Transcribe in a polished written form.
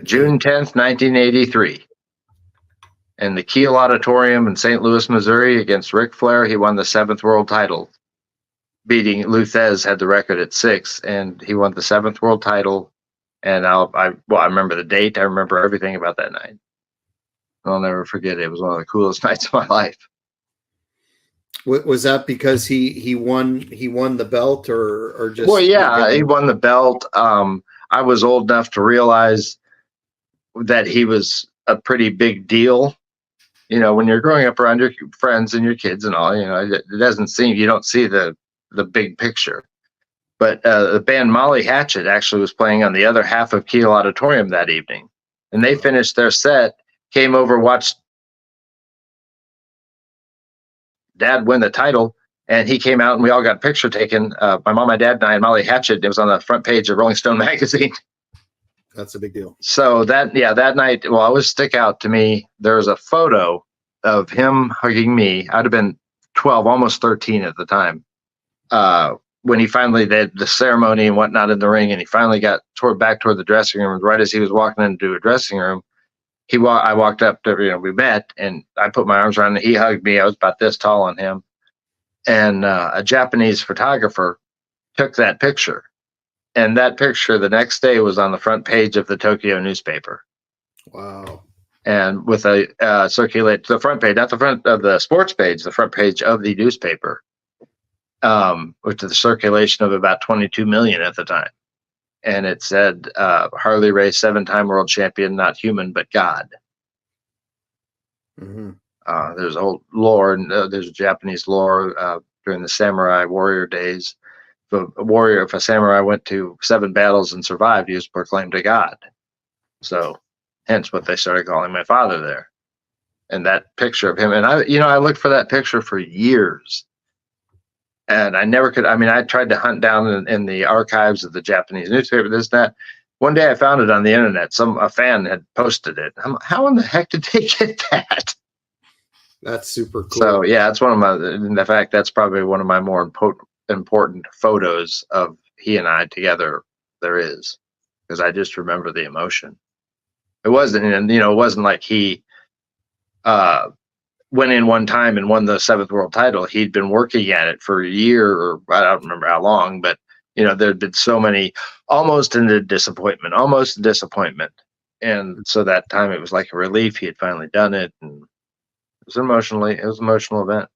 June 10th, 1983. In the Kiel Auditorium in St. Louis, Missouri, against Ric Flair, he won the 7th world title. Beating Luthez had the record at 6, and he won the 7th world title. And I remember the date. I remember everything about that night. I'll never forget it. It was one of the coolest nights of my life. Was that because he won the belt or just? Well, yeah, he won the belt. I was old enough to realize that he was a pretty big deal. You know, when you're growing up around your friends and your kids and all, you know, it doesn't seem, you don't see the big picture. But the band Molly Hatchet actually was playing on the other half of Kiel Auditorium that evening. And they finished their set, came over, watched Dad win the title, and he came out and we all got a picture taken. My mom, my dad, and I, and Molly Hatchet. It was on the front page of Rolling Stone magazine. That's a big deal. So that night will always stick out to me. There was a photo of him hugging me. I'd have been 12, almost 13 at the time. When he finally did the ceremony and whatnot in the ring, and he finally got back toward the dressing room. Right as he was walking into a dressing room, I walked up to, we met, and I put my arms around him. He hugged me. I was about this tall on him. And a Japanese photographer took that picture. And that picture the next day was on the front page of the Tokyo newspaper. Wow. And with a circulate the front page, not the front of the sports page, the front page of the newspaper, which is the circulation of about 22 million at the time. And it said, Harley Race, 7-time world champion, not human, but God. Mm-hmm. There's old lore, and there's Japanese lore during the samurai warrior days. If a samurai went to 7 battles and survived, he was proclaimed a god. So, hence what they started calling my father there. And that picture of him, and I looked for that picture for years. And I never could. I mean, I tried to hunt down in the archives of the Japanese newspaper, this, that. One day I found it on the internet. A fan had posted it. How in the heck did they get that? That's super cool. So, yeah, it's in fact, that's probably one of my more important photos of he and I together there is, because I just remember the emotion. It wasn't like he went in one time and won the 7th world title. He'd been working at it for a year, or I don't remember how long, but there'd been so many, almost a disappointment. And so that time it was like a relief. He had finally done it, and it was an emotional event.